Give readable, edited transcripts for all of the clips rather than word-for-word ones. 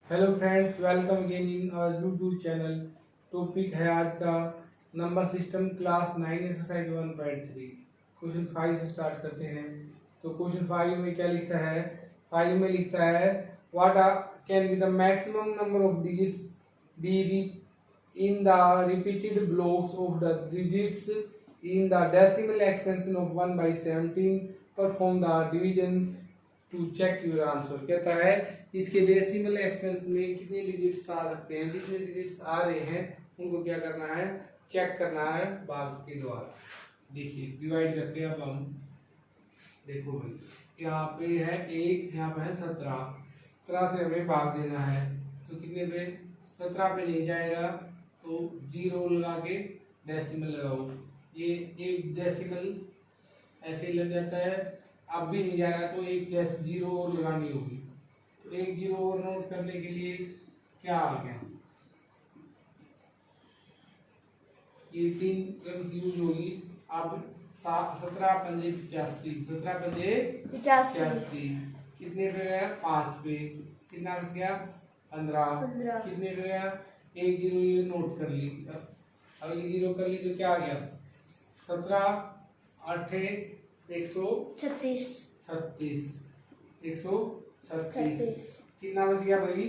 Hello friends, welcome again in our YouTube channel. Topic है आज का number system class 9 exercise 1.3। Question 5 से start करते हैं। तो क्वेश्चन 5 में क्या लिखता है? 5 में लिखता है what can be the maximum number of digits be in the repeated blocks of the digits in the decimal expansion of 1/17. Perform the division to check your answer। कहता है इसके डेसिमल एक्सपेंशन में कितने डिजिट्स आ सकते हैं। जितने digits आ रहे हैं उनको क्या करना है, चेक करना है भाग के द्वारा। देखिए डिवाइड करते हैं। अब हम देखो भाई यहाँ पे है 1, यहाँ पे है 17। 17 से हमें भाग देना है तो कितने पे? 17 पे नहीं जाएगा तो 0 लगा के डेसिमल लगाओ। ये एक डेसिमल ऐसे ही लग जाता है। अब भी नहीं जा रहा तो एक 0 और लगानी होगी। तो एक 0 और नोट करने के लिए क्या आ गया, ये 3 टर्म्स यूज होगी। अब 17 पंजे 85, 17 पंजे 85 कितने पे गया? 5 पे। कितना बच गया? 15। कितने पे गया? एक 0 ये नोट कर ली। अगली 0 कर ली तो क्या आ गया? 17 8 136 136। कितना बच गया भाई?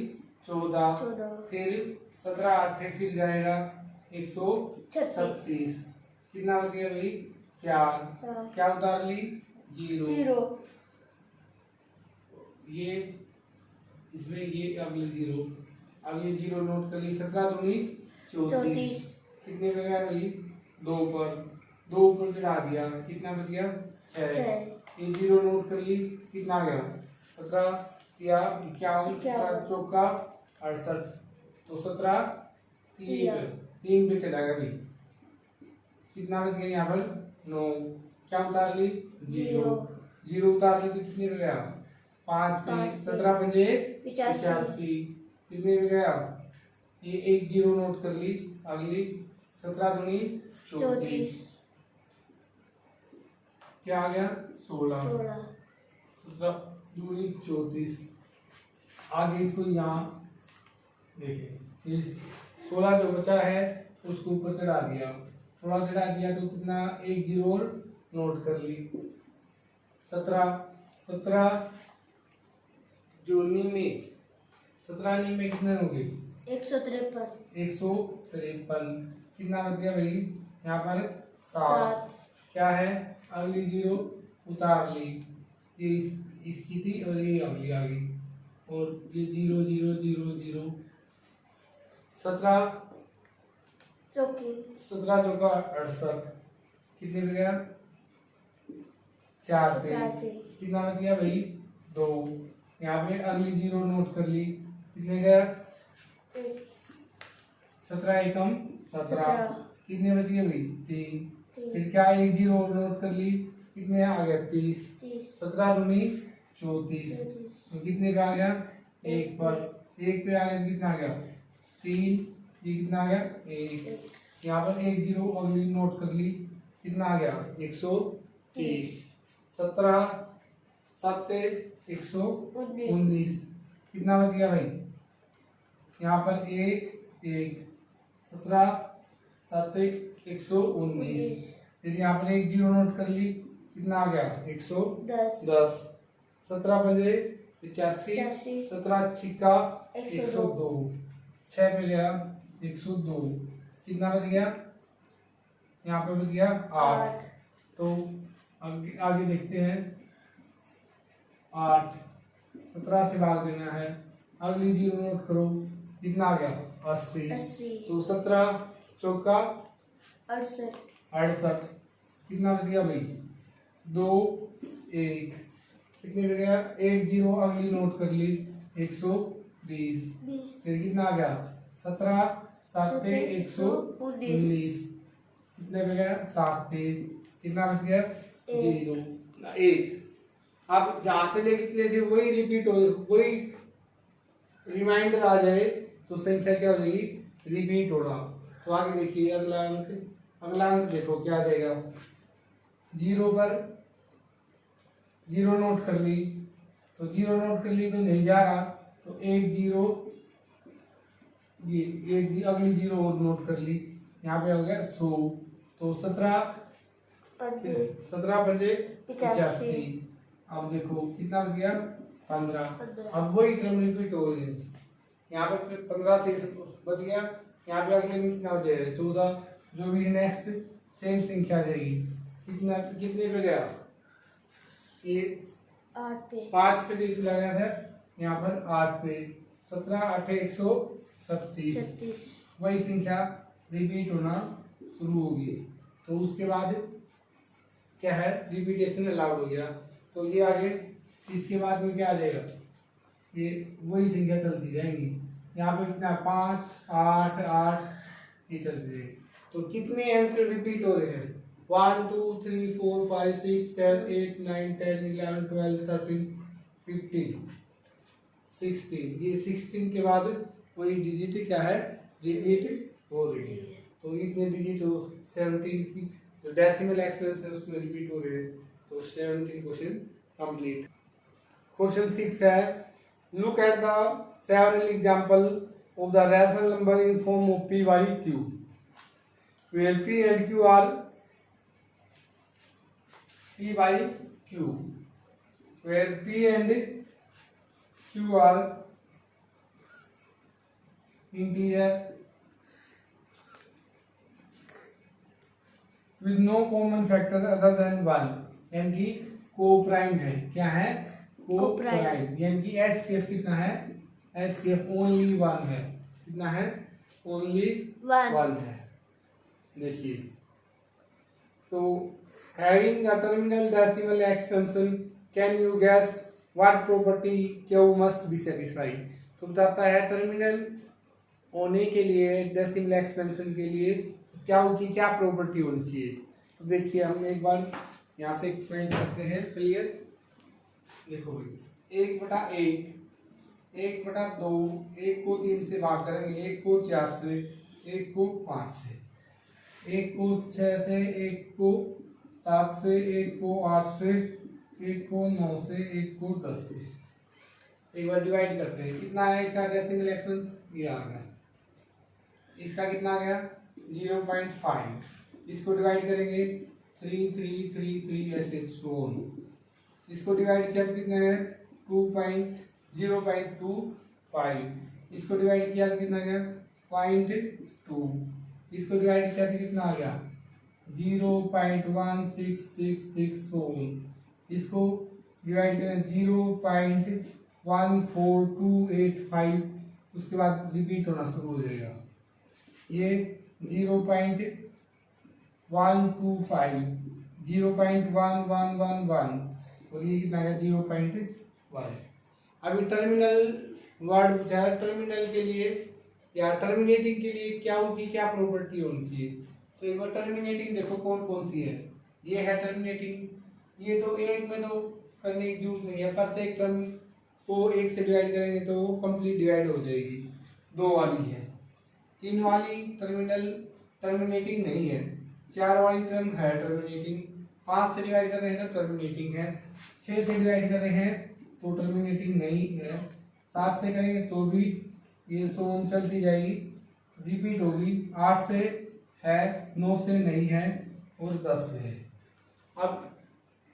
14। फिर 17 8 फिर जाएगा 136। कितना बच गया भाई? 4। क्या उतार ली? 0। ये इसमें ये अगले 0। अब ये 0 नोट कर ली। 17 दूनी 34। कितने पे गया भाई? 2 पर। 2 ऊपर चढ़ा दिया। कितना बच गया? 6। ये 0 नोट कर ली। कितना आ गया? 17 या 51, 17 चौका 68। तो 17 3 पे चलाएगा भाई। कितना बच गया यहाँ पर? 9। क्या उतार ली? 0 उतार ली तो कितने पे गया? 5 पे। 17 पंजे 85। कितने पे गया? ये एक 0 नोट कर ली। अगली 17 दूनी 34। क्या आ गया? 16। 17 दूनी 34। आगे इसको यहाँ देखिए 16 जो बचा है उसको ऊपर चढ़ा दिया। 16 चढ़ा दिया तो कितना? एक 0 और नोट कर ली। 17 जो निम्न 17 निम्न कितने हो गए? 153। कितना बच गया भाई? यहाँ पर 7। क्या है? अगली 0 उतार ली। ये इसकी थी और ये अगली आ गई और ये 0 0 0 0। 17 चौका 68। कितने पे गया? 4 पे। कितना बच गया भाई? 2। यहाँ पे अगली 0 नोट कर ली। कितने गया? 17 एकम 17। कितने बच गए भाई? 3। फिर क्या? एक 0 और नोट कर ली। कितने आ गया? 30। 17 दूनी 34। तो कितने पे आ गया? 1 पर। 1 पे आ गया तो कितना आ गया? 3। ये कितना आ गया? 1। यहाँ पर एक 0 अगली नोट कर ली। कितना आ गया? 130। 17 7 119। कितना बच गया भाई? यहाँ पर 1 1। 17 7 119। फिर यहाँ पर एक 0 नोट कर ली। कितना आ गया? 110। 17 पंजे 85। 17 छिक्का 102। 6 पे गया 102। कितना बच गया? यहाँ पे बच गया 8। तो आगे देखते हैं। 8 17 से भाग देना है। अगली 0 नोट करो। कितना आ गया? 80। तो 17 चौका 68। कितना बच गया भाई? 2 1। कितने पे गया? एक 0 अगली नोट कर ली। 120। फिर कितना आ गया? 17 7 पे 119। कितने पे गया? 7 पे। कितना बच गया? 0 1। अब जहां से लेके चले थे वही रिपीट हो, वही रिमाइंडर आ जाए तो संख्या क्या हो जाएगी? रिपीट होना। तो आगे देखिए अगला अंक देखो क्या आ जाएगा। 0 पर 0 नोट कर ली तो 0 नोट कर ली तो नहीं जा रहा तो एक 0 ये अगली जीरो और नोट कर ली, यहाँ पे हो गया 100, तो 17 पंजे 85। अब देखो कितना बच गया 15। अब वही क्रम रिपीट हो गई, यहाँ पे 15 से बच गया, यहाँ पे अगले में कितना हो जाएगा 14, जो भी नेक्स्ट सेम संख्या आ जाएगी। कितना कितने पे गया ये 5 पे चला गया था, यहाँ पर 8 पे, 17 8 136, वही संख्या रिपीट होना शुरू होगी। तो उसके बाद क्या है रिपीटेशन अलाउड हो गया, तो ये आगे इसके बाद में क्या आ जाएगा, ये वही संख्या चलती जाएंगी। यहाँ पे कितना 5 8 8 ये चलती रहेगी। तो कितने अंक रिपीट हो रहे हैं 1 2 3 4 5 6 7 8 9 10 11 12 13 15 16, ये 16 के बाद वही डिजिट क्या है रिपीट हो रही है। तो इतने डिजिट 17 की जो डेसिमल एक्सपेंस है उसमें रिपीट हो रहे हैं। तो 17 क्वेश्चन कंप्लीट। क्वेश्चन 6 है, look at the several example of the rational number in form of p by q, where p and q are p by q, where p and q are integer with no common factor other than 1, यानी कि को prime है। क्या है को prime, यानी कि HCF कितना है, HCF ओनली 1 है। कितना है ओनली 1 है। देखिए तो having the terminal decimal expansion can you guess what property Q must be satisfied। तो बताता है टर्मिनल होने के लिए डेसिमल एक्सपेंशन के लिए क्या की क्या प्रॉपर्टी होनी चाहिए। तो देखिए हम एक बार यहाँ से पॉइंट करते हैं क्लियर। देखो भाई 1/1, 1/2, 1 को 3 से भाग करेंगे, 1 को 4 से, 1 को 5 से, 1 को 6 से, 1 को 7 से, 1 को 8 से, 1 को 9 से, 1 को 10 से। एक बार डिवाइड करते हैं, कितना है इसका डेसिमल एक्सपेंस, ये आ गया। इसका कितना आ गया 0.5। इसको डिवाइड करेंगे 3 3 3 3 ऐसे सोन। इसको डिवाइड किया तो कितना है 0.25। इसको डिवाइड किया तो कितना गया 0.2। इसको डिवाइड किया तो कितना आ गया 0.1666 सोन। इसको डिवाइड करें 0.14285। उसके बाद रिपीट होना शुरू हो जाएगा, ये 0.125, 0.1111 और ये कितना है 0.1। अभी टर्मिनल वर्ड पूछा है, टर्मिनल के लिए या टर्मिनेटिंग के लिए क्या उनकी क्या प्रॉपर्टी होनी चाहिए। तो एक बार टर्मिनेटिंग देखो कौन कौन सी है। ये है टर्मिनेटिंग, ये तो एक में तो करने की जरूरत नहीं है, प्रत्येक टर्म को 1 से डिवाइड करेंगे तो वो कंप्लीट डिवाइड हो जाएगी। 2 वाली है, 3 वाली टर्मिनेटिंग नहीं है, 4 वाली टर्म है टर्मिनेटिंग, 5 से डिवाइड कर रहे हैं तो टर्मिनेटिंग है, 6 से डिवाइड कर रहे हैं तो टर्मिनेटिंग नहीं है, 7 से करेंगे तो भी ये सोन चलती जाएगी, रिपीट होगी, 8 से है, 9 से नहीं है और 10 से है। अब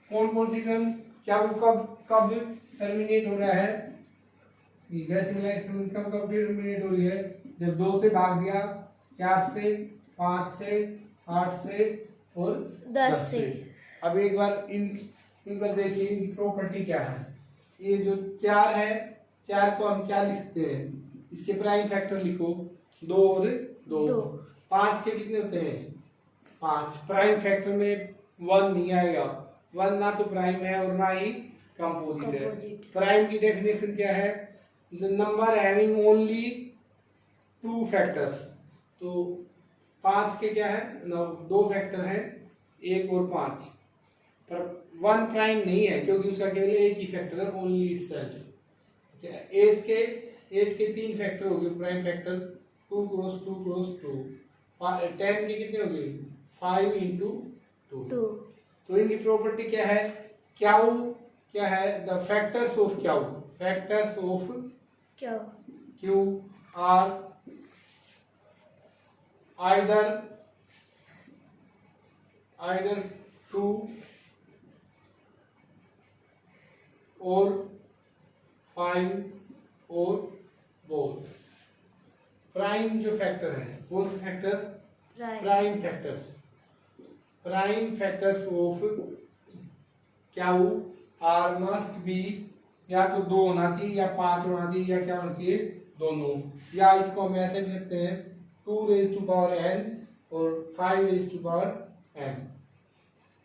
कौन कौन सी टर्म क्या वो कब कब टर्मिनेट हो रहा है, कब कब टर्मिनेट हो रही है, जब 2 से भाग दिया, 4 से, 5 से, 8 से और 10 से। अब एक बार इन पर देखिए इनकी प्रॉपर्टी क्या है। ये जो 4 है, 4 को हम क्या लिखते हैं, इसके प्राइम फैक्टर लिखो 2 और 2। 5 के कितने होते हैं 5, प्राइम फैक्टर में 1 नहीं आएगा, 1 ना तो प्राइम है और ना ही कंपोजिट है। प्राइम की डेफिनेशन क्या है, the number having only 2 factors. तो 5 के क्या है 2 फैक्टर है, 1 और 5, पर 1 प्राइम नहीं है क्योंकि उसका केवल एक ही फैक्टर है, ओनली इटसेल्फ। 8 के 3 फैक्टर हो गए प्राइम फैक्टर, 2 क्रॉस 2 क्रॉस 2। 10 के कितने हो गए 5 × 2। तो इनकी प्रॉपर्टी क्या है, क्याउ क्या है, द फैक्टर्स ऑफ क्याउ, factors of Q are either true और 5 और बोथ। प्राइम जो फैक्टर है, कौन सा फैक्टर? प्राइम फैक्टर्स ऑफ क्या वो आर मस्ट बी, या तो 2 होना चाहिए या 5 होना चाहिए या क्या होना चाहिए, दोनों। या इसको हम ऐसे भी लिखते हैं 2 रेज़ टू पावर n और 5 रेज़ टू पावर n।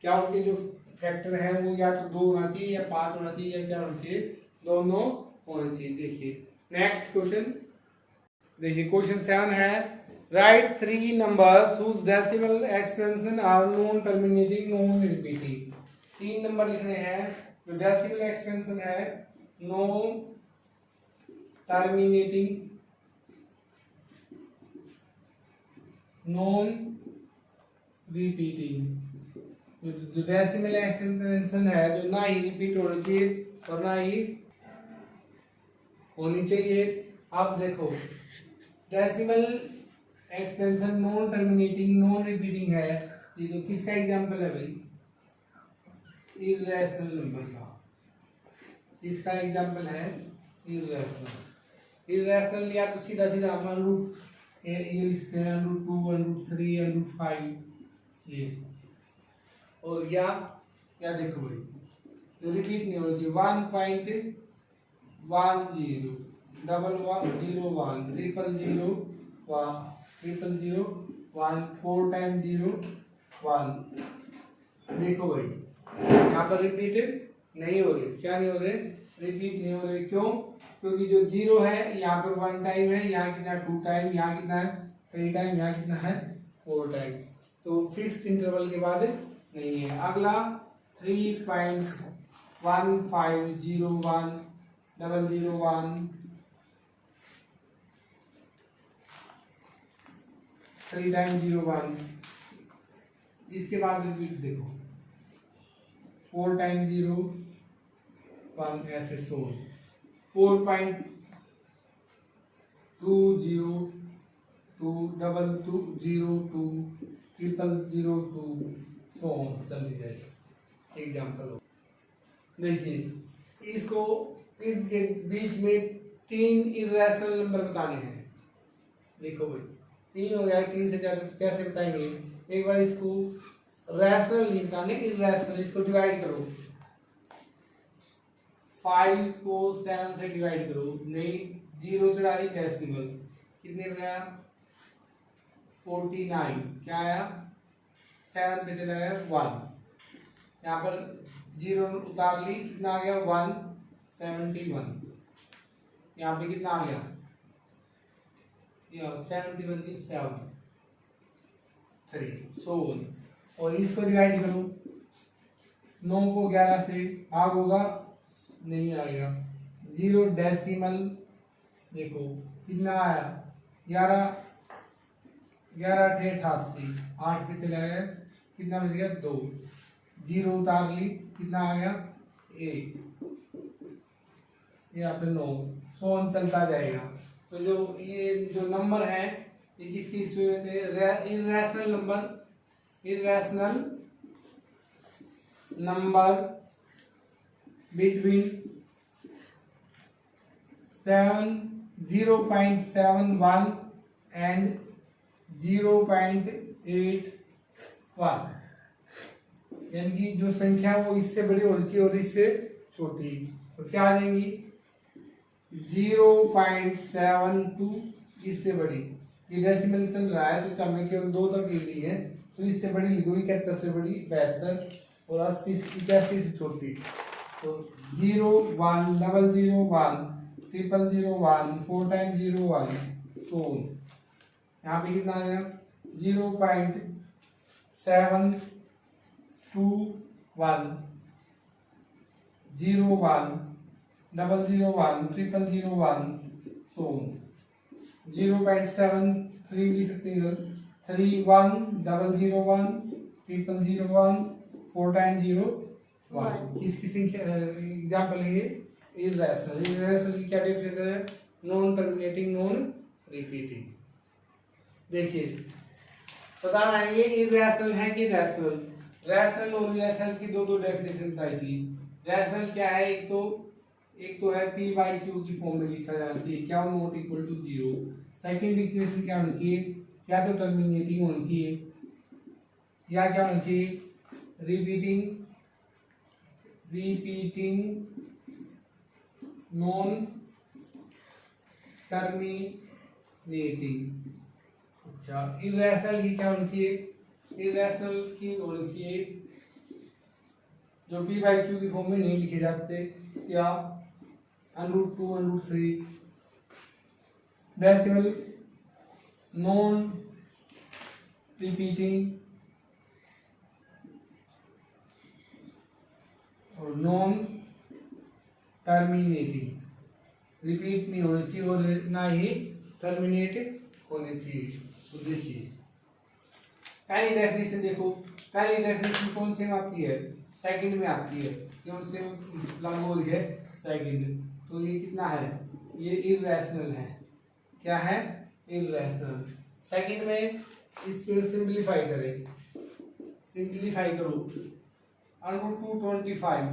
क्या उनके जो फैक्टर है वो या तो 2 होना चाहिए या 5 होना चाहिए या क्या होना चाहिए, दोनों होना चाहिए। देखिए नेक्स्ट क्वेश्चन, देखिए क्वेश्चन 7 है right 3 numbers whose decimal expansion are non terminating non repeating। 3 number लिखने हैं जो डेसिमल एक्सपेंशन है नॉन टर्मिनेटिंग नॉन रिपीटिंग। जो डेसिमल एक्सपेंशन है जो ना ही रिपीट होनी चाहिए और ना ही होनी चाहिए। आप देखो decimal expansion non terminating non repeating है, ये तो किसका एग्जांपल है भाई? इर्रेशनल नंबर का। इसका एग्जांपल है इर्रेशनल या तो सीधा सीधा हम रूट ये लिखते हैं √2 √3 √5 ये, और या देखो भाई रिपीट नहीं होना चाहिए 1.10 101 000 1 4 टाइम 0 1। देखो भाई यहाँ पर रिपीट नहीं हो रही, क्या नहीं हो रहे? रिपीट नहीं हो रहे। क्यों? क्योंकि जो 0 है यहाँ पर 1 टाइम है, यहाँ कितना 2 टाइम, यहाँ कितना है 3 टाइम, यहाँ कितना है 4 टाइम, तो फिक्स्ड इंटरवल के बाद नहीं है। अगला 3.1501 001 3 टाइम 0 1, इसके बाद रिपीट देखो 4 टाइम 0 1 ऐसे सो 4.202 22202 0002 सो चलती जाएगी। एग्जाम्पल हो, देखिए इसको इनके बीच में 3 इर्रेशनल नंबर बताने हैं। देखो भाई 3 हो गया, 3 से ज़्यादा तो कैसे बताएंगे? एक बार इसको रैशनल नहीं बताने, इर्रेशनल, इसको डिवाइड करो 5 को 7 से डिवाइड करो, नहीं 0 चढ़ाई डेसिमल, कितने में आया 49, क्या आया 7 पे चला गया 1, यहाँ पर 0 उतार ली, कितना आ गया 171, यहाँ पे कितना आ गया 71 7 3 सो 1। और इसको डिवाइड करो 9 को 11 से भाग होगा, नहीं आएगा 0 डेसिमल, देखो कितना आया 11 8 88, 8 पे चला गया, कितना बच गया 2, 0 उतार ली, कितना आ गया 1, यहाँ पे 9 सो चलता जाएगा। तो जो ये जो नंबर है ये किसकी इसमें थे? इर्रेशनल नंबर बिटवीन 0.71 एंड 0.81, यानी कि जो संख्या वो इससे बड़ी होनी चाहिए और इससे छोटी, तो क्या आ जाएंगी 0.72, इससे बड़ी। ये डेसिमल चल रहा है तो कम है, केवल 2 तक गिर रही है, तो इससे बड़ी लिखो 71 से बड़ी 72 और 80 81 से छोटी, तो 0 1 001 0001 4 टाइम 0 1 तो यहाँ पे कितना आ गया 0.721 01 001 0001 सो 0.73 भी सकते हैं इधर 31 001 0001 4 टाइम 0 1। किसकी संख्या एग्जाम्पल है ये इर्रेशनल की क्या डेफिनेशन है? Non terminating non repeating. देखिए बताना है ये इरेशनल है कि रैशनल। रैशनल और इरेशनल की दो डेफिनेशन बताई थी। रैशनल क्या है, एक तो है पी बाई क्यू की फॉर्म में लिखा जाना चाहिए, क्या not equal to 0। Second equation क्या होनी चाहिए, या तो टर्मिनेटिंग होनी चाहिए या क्या होना चाहिए, रिपीटिंग नॉन टर्मिनेटिंग। अच्छा, इरेशनल की क्या होनी चाहिए, इरेशनल की होनी चाहिए जो पी बाई क्यू की फॉर्म में नहीं लिखे जाते, या √2 √3 डेसिमल नॉन रिपीटिंग और नॉन टर्मिनेटिंग। रिपीट नहीं होनी चाहिए और ना ही टर्मिनेट होने चाहिए। पहली डेफिनेशन देखो, पहली डेफिनेशन कौन से में आती है, सेकंड में आती है, कौन से लागू हो रही है, सेकंड। तो ये कितना है, ये इरेशनल है, क्या है, इरेशनल। सेकंड में इसको सिंपलीफाई करें, सिंपलीफाई करो, √225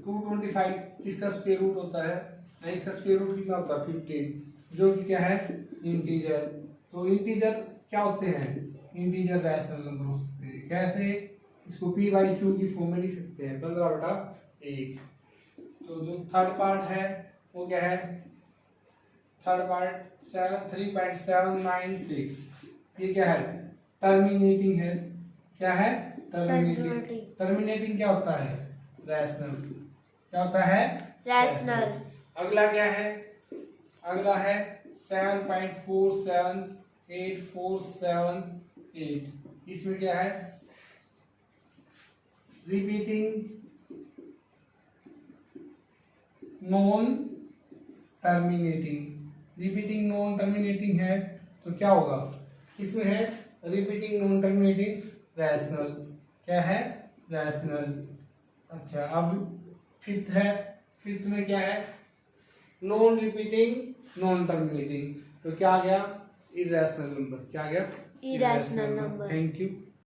225 किसका स्क्वायर रूट होता है, नहीं इसका स्क्वायर रूट कितना होता है 15, जो कि क्या है, इंटीजर। तो इंटीजर क्या होते हैं, इंटीजर रैशनल नंबर हो सकते हैं। कैसे, इसको पी बाई क्यू की फॉर्म में लिख सकते हैं 15/1। तो जो थर्ड पार्ट है वो क्या है, थर्ड पार्ट 3.796, ये क्या है, टर्मिनेटिंग है, क्या है, टर्मिनेटिंग। टर्मिनेटिंग क्या होता है, रैशनल। क्या होता है, रैशनल। अगला क्या है, अगला है 7.478478। इसमें क्या है, repeating non terminating. Repeating non terminating है तो क्या होगा, इसमें है रिपीटिंग नॉन टर्मिनेटिंग रैशनल, क्या है, रैशनल। अच्छा, अब फिफ्थ है, फिफ्थ में क्या है, नॉन रिपीटिंग नॉन टर्मिनेटिंग। तो क्या आ गया, इरेशनल नंबर। क्या आ गया, इरेशनल नंबर। Thank you.